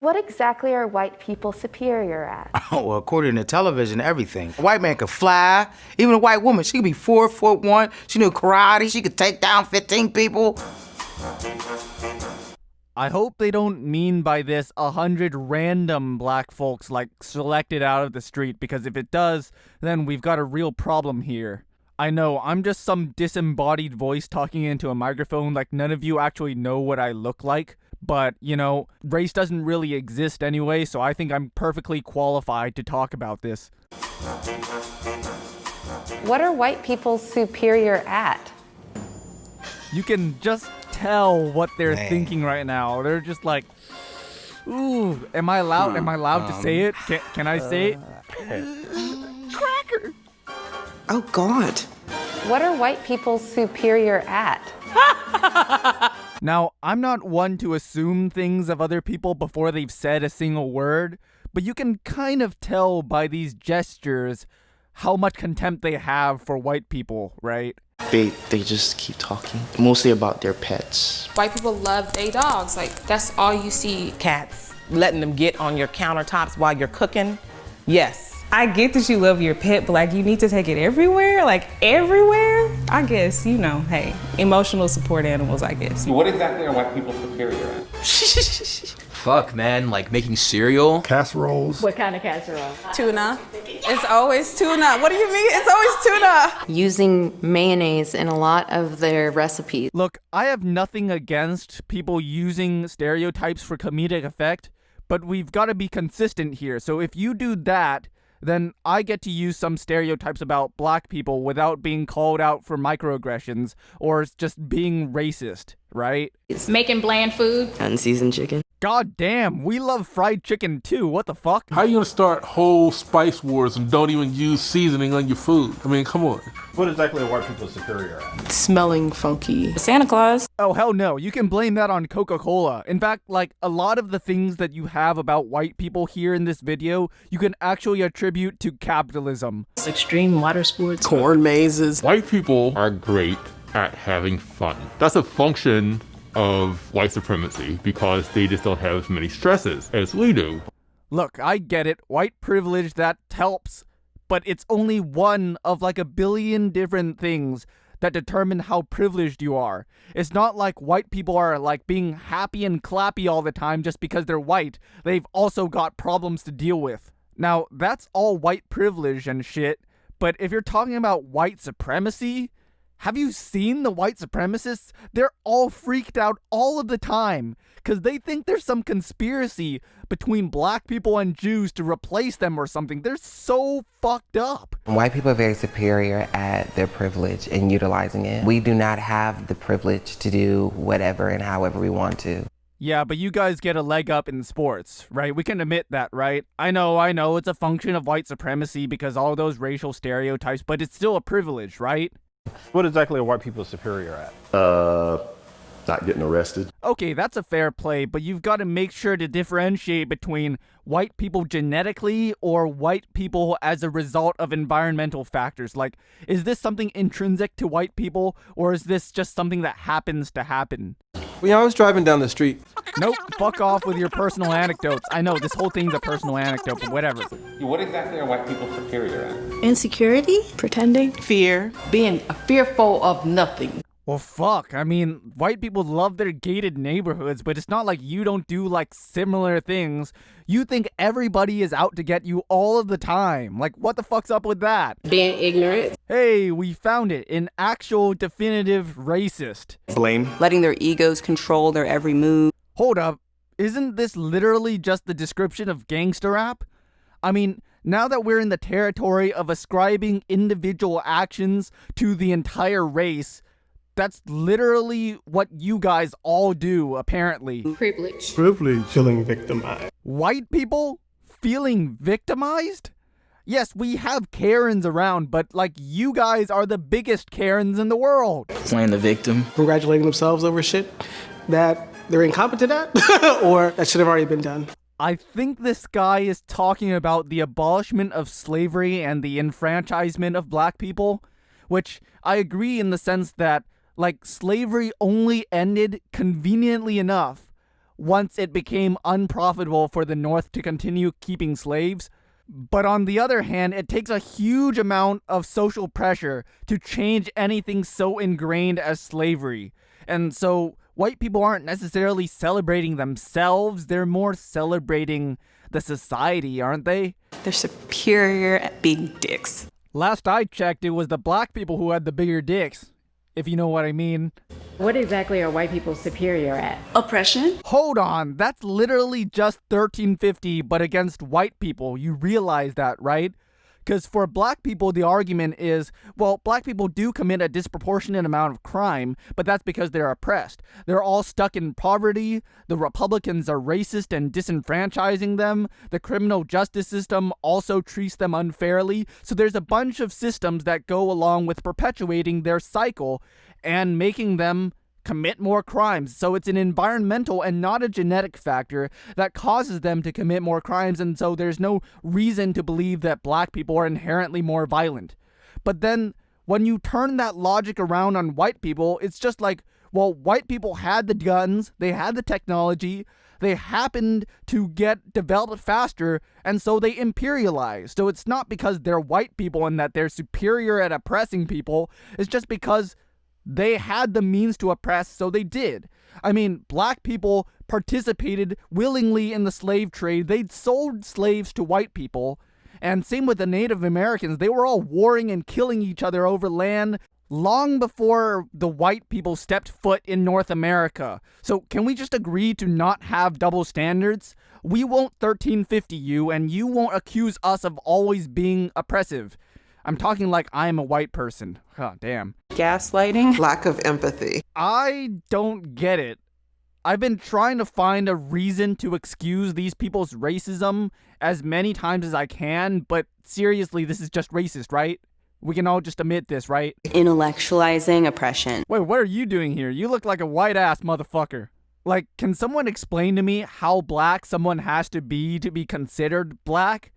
What exactly are white people superior at? Oh, well, according to television, everything. A white man could fly. Even a white woman, she could be 4'1". She knew karate. She could take down 15 people. I hope they don't mean by this 100 random black folks like selected out of the street, because if it does, then we've got a real problem here. I know, I'm just some disembodied voice talking into a microphone like none of you actually know what I look like. But, you know, race doesn't really exist anyway, so I think I'm perfectly qualified to talk about this. What are white people superior at? You can just tell what they're thinking right now. They're just like, ooh, am I allowed to say it? Can I say it? Cracker! Oh, God. What are white people superior at? Now, I'm not one to assume things of other people before they've said a single word, but you can kind of tell by these gestures how much contempt they have for white people, right? They just keep talking, mostly about their pets. White people love their dogs. Like, that's all you see. Cats, letting them get on your countertops while you're cooking. Yes. I get that you love your pet, but like you need to take it everywhere, like everywhere. I guess, you know, hey, emotional support animals, I guess. What exactly are white people superior at? Fuck, man, like making cereal. Casseroles. What kind of casserole? Tuna. It's always tuna. What do you mean? It's always tuna. Using mayonnaise in a lot of their recipes. Look, I have nothing against people using stereotypes for comedic effect, but we've got to be consistent here. So if you do that, then I get to use some stereotypes about black people without being called out for microaggressions or just being racist, right? Making bland food. Unseasoned chicken. God damn, we love fried chicken too, what the fuck? How you gonna start whole spice wars and don't even use seasoning on your food? I mean, come on. What exactly are white people superior at? Smelling funky. Santa Claus. Oh, hell no. You can blame that on Coca-Cola. In fact, like, a lot of the things that you have about white people here in this video, you can actually attribute to capitalism. Extreme water sports. Corn mazes. White people are great at having fun. That's a function of white supremacy because they just don't have as many stresses as we do. Look, I get it. White privilege, that helps. But it's only one of like a billion different things that determine how privileged you are. It's not like white people are like being happy and clappy all the time just because they're white. They've also got problems to deal with. Now, that's all white privilege and shit, but if you're talking about white supremacy, have you seen the white supremacists? They're all freaked out all of the time because they think there's some conspiracy between black people and Jews to replace them or something. They're so fucked up. White people are very superior at their privilege and utilizing it. We do not have the privilege to do whatever and however we want to. Yeah, but you guys get a leg up in sports, right? We can admit that, right? I know, it's a function of white supremacy because all those racial stereotypes, but it's still a privilege, right? What exactly are white people superior at? Not getting arrested. Okay, that's a fair play, but you've got to make sure to differentiate between white people genetically or white people as a result of environmental factors. Like, is this something intrinsic to white people, or is this just something that happens to happen? Well, I was driving down the street. Nope, fuck off with your personal anecdotes. I know, this whole thing's a personal anecdote, but whatever. What exactly are white people superior at? Insecurity. Pretending. Fear. Being fearful of nothing. Well, fuck. I mean, white people love their gated neighborhoods, but it's not like you don't do, like, similar things. You think everybody is out to get you all of the time. Like, what the fuck's up with that? Being ignorant. Hey, we found it. An actual definitive racist. Blame. Letting their egos control their every move. Hold up. Isn't this literally just the description of gangster rap? I mean, now that we're in the territory of ascribing individual actions to the entire race, that's literally what you guys all do, apparently. Privilege. Privilege. Feeling victimized. White people feeling victimized? Yes, we have Karens around, but like you guys are the biggest Karens in the world. Playing the victim. Congratulating themselves over shit that they're incompetent at or that should have already been done. I think this guy is talking about the abolishment of slavery and the enfranchisement of black people, which I agree in the sense that, like, slavery only ended conveniently enough once it became unprofitable for the North to continue keeping slaves. But on the other hand, it takes a huge amount of social pressure to change anything so ingrained as slavery. And so white people aren't necessarily celebrating themselves, they're more celebrating the society, aren't they? They're superior at being dicks. Last I checked, it was the black people who had the bigger dicks, if you know what I mean. What exactly are white people superior at? Oppression? Hold on, that's literally just 1350, but against white people. You realize that, right? Because for black people, the argument is, well, black people do commit a disproportionate amount of crime, but that's because they're oppressed. They're all stuck in poverty. The Republicans are racist and disenfranchising them. The criminal justice system also treats them unfairly. So there's a bunch of systems that go along with perpetuating their cycle and making them commit more crimes. So it's an environmental and not a genetic factor that causes them to commit more crimes, and so there's no reason to believe that black people are inherently more violent. But then when you turn that logic around on white people, it's just like, well, white people had the guns, they had the technology, they happened to get developed faster, and so they imperialized. So it's not because they're white people and that they're superior at oppressing people, it's just because they had the means to oppress, so they did. I mean, black people participated willingly in the slave trade. They sold slaves to white people. And same with the Native Americans. They were all warring and killing each other over land long before the white people stepped foot in North America. So can we just agree to not have double standards? We won't 1350 you, and you won't accuse us of always being oppressive. I'm talking like I'm a white person. Huh, damn. Gaslighting? Lack of empathy. I don't get it. I've been trying to find a reason to excuse these people's racism as many times as I can, but seriously, this is just racist, right? We can all just admit this, right? Intellectualizing oppression. Wait, what are you doing here? You look like a white-ass motherfucker. Like, can someone explain to me how black someone has to be considered black?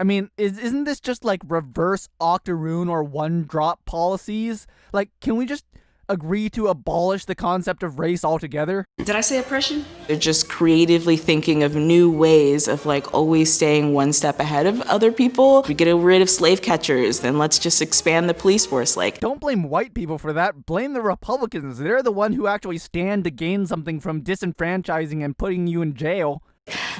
I mean, isn't this just like reverse octoroon or one-drop policies? Like, can we just agree to abolish the concept of race altogether? Did I say oppression? They're just creatively thinking of new ways of like always staying one step ahead of other people. We get rid of slave catchers, then let's just expand the police force. Like, don't blame white people for that. Blame the Republicans. They're the one who actually stand to gain something from disenfranchising and putting you in jail.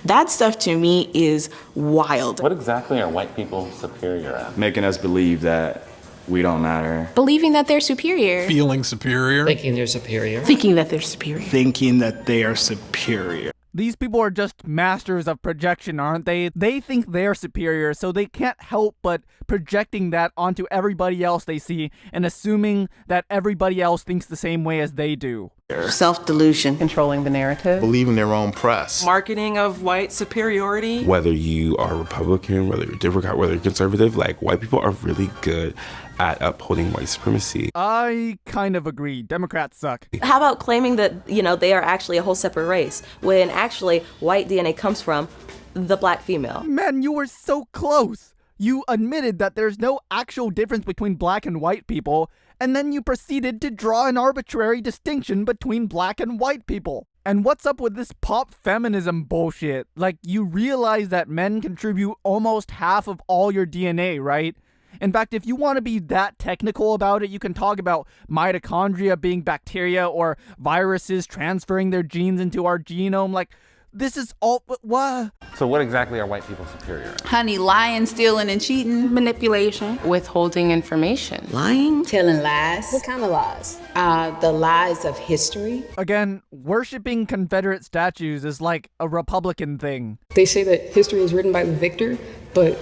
That stuff to me is wild. What exactly are white people superior at? Making us believe that we don't matter. Believing that they're superior. Feeling superior. Thinking they're superior. Thinking that they're superior. Thinking that they are superior. These people are just masters of projection, aren't they? They think they're superior, so they can't help but projecting that onto everybody else they see and assuming that everybody else thinks the same way as they do. Self-delusion. Controlling the narrative. Believing their own press. Marketing of white superiority. Whether you are Republican, whether you're Democrat, whether you're conservative, like white people are really good at upholding white supremacy. I kind of agree. Democrats suck. How about claiming that, you know, they are actually a whole separate race, when actually white DNA comes from the black female? Man, you were so close. You admitted that there's no actual difference between black and white people, and then you proceeded to draw an arbitrary distinction between black and white people. And what's up with this pop feminism bullshit? Like, you realize that men contribute almost half of all your DNA, right? In fact, if you want to be that technical about it, you can talk about mitochondria being bacteria or viruses transferring their genes into our genome. Like, this is all, what? So what exactly are white people superior at? Honey, lying, stealing, and cheating. Manipulation. Withholding information. Lying. Telling lies. What kind of lies? The lies of history. Again, worshipping Confederate statues is like a Republican thing. They say that history is written by the victor, but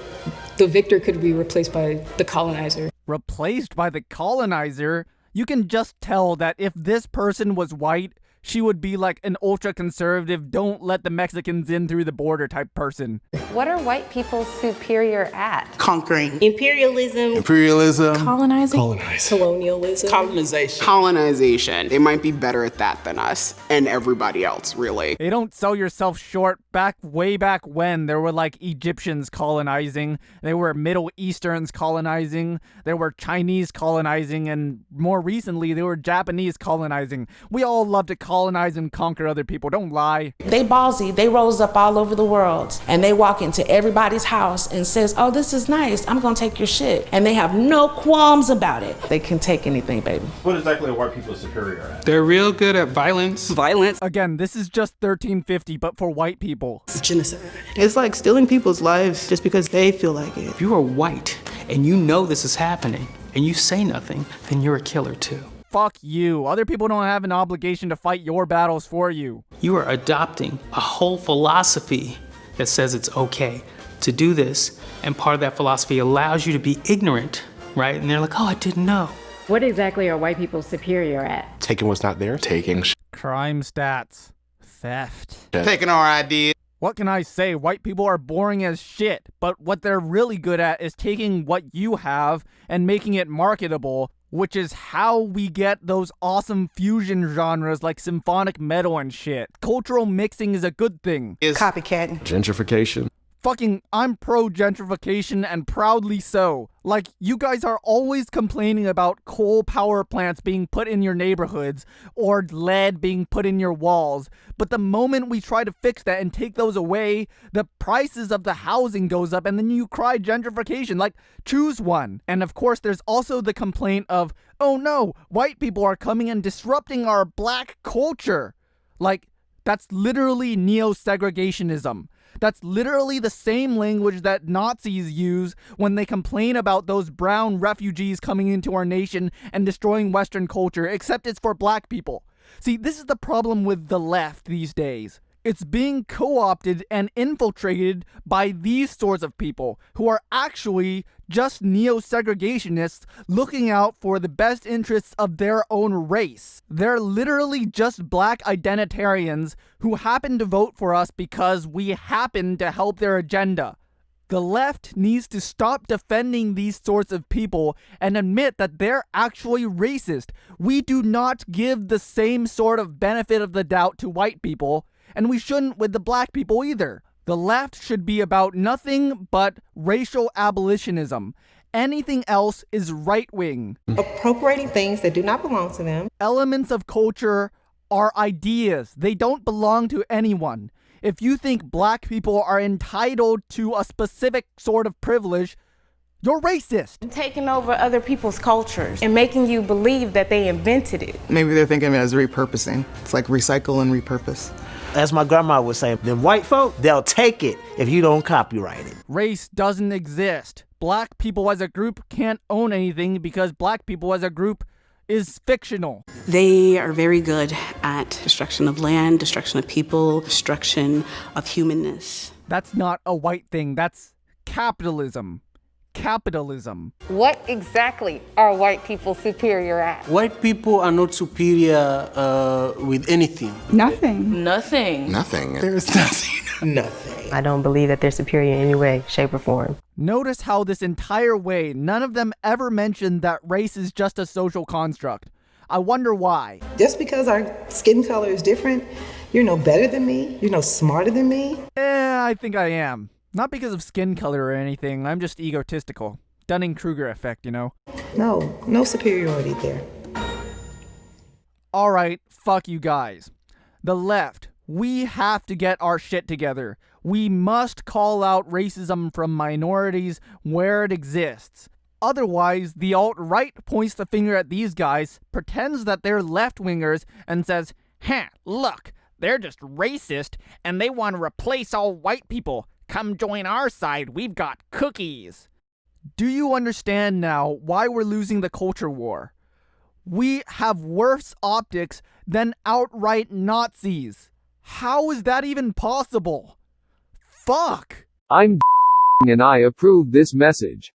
the victor could be replaced by the colonizer. Replaced by the colonizer? You can just tell that if this person was white, she would be like an ultra-conservative, don't let the Mexicans in through the border type person. What are white people superior at? Conquering. Imperialism. Imperialism. Colonizing. Colonialism. Colonization. They might be better at that than us and everybody else, really. They don't sell yourself short. Way back when, there were like Egyptians colonizing, there were Middle Easterns colonizing, there were Chinese colonizing, and more recently, there were Japanese colonizing. We all love to colonize colonize and conquer other people. Don't lie. They ballsy. They rose up all over the world and they walk into everybody's house and says, oh, this is nice. I'm going to take your shit. And they have no qualms about it. They can take anything, baby. What exactly are white people superior at? They're real good at violence. Violence. Again, this is just 1350, but for white people. Genocide. It's like stealing people's lives just because they feel like it. If you are white and you know this is happening and you say nothing, then you're a killer too. Fuck you. Other people don't have an obligation to fight your battles for you. You are adopting a whole philosophy that says it's okay to do this, and part of that philosophy allows you to be ignorant, right? And they're like, oh, I didn't know. What exactly are white people superior at? Taking what's not there. Taking Crime stats. Theft. Taking our ideas. What can I say? White people are boring as shit, but what they're really good at is taking what you have and making it marketable, which is how we get those awesome fusion genres like symphonic metal and shit. Cultural mixing is a good thing. Copycatting. gentrification. Fucking, I'm pro-gentrification and proudly so. Like, you guys are always complaining about coal power plants being put in your neighborhoods or lead being put in your walls. But the moment we try to fix that and take those away, the prices of the housing goes up and then you cry gentrification. Like, choose one. And of course, there's also the complaint of, oh no, white people are coming and disrupting our black culture. Like, that's literally Neo-Segregationism. That's literally the same language that Nazis use when they complain about those brown refugees coming into our nation and destroying Western culture, except it's for black people. See, this is the problem with the left these days. It's being co-opted and infiltrated by these sorts of people who are actually just neo-segregationists looking out for the best interests of their own race. They're literally just black identitarians who happen to vote for us because we happen to help their agenda. The left needs to stop defending these sorts of people and admit that they're actually racist. We do not give the same sort of benefit of the doubt to white people, and we shouldn't with the black people either. The left should be about nothing but racial abolitionism. Anything else is right-wing. Appropriating things that do not belong to them. Elements of culture are ideas. They don't belong to anyone. If you think black people are entitled to a specific sort of privilege, you're racist. Taking over other people's cultures and making you believe that they invented it. Maybe they're thinking of it as repurposing. It's like recycle and repurpose. As my grandma would say, them white folk, they'll take it if you don't copyright it. Race doesn't exist. Black people as a group can't own anything because black people as a group is fictional. They are very good at destruction of land, destruction of people, destruction of humanness. That's not a white thing. That's capitalism. Capitalism. What exactly are white people superior at? White people are not superior with anything. Nothing. Nothing. Nothing. There's nothing. Nothing. I don't believe that they're superior in any way, shape, or form. Notice how this entire way, none of them ever mentioned that race is just a social construct. I wonder why. Just because our skin color is different, you're no better than me, you're no smarter than me. I think I am. Not because of skin color or anything, I'm just egotistical. Dunning-Kruger effect, you know? No superiority there. Alright, fuck you guys. The left, we have to get our shit together. We must call out racism from minorities where it exists. Otherwise, the alt-right points the finger at these guys, pretends that they're left-wingers, and says, look, they're just racist, and they want to replace all white people. Come join our side, we've got cookies. Do you understand now why we're losing the culture war? We have worse optics than outright Nazis. How is that even possible? Fuck! I'm and I approve this message.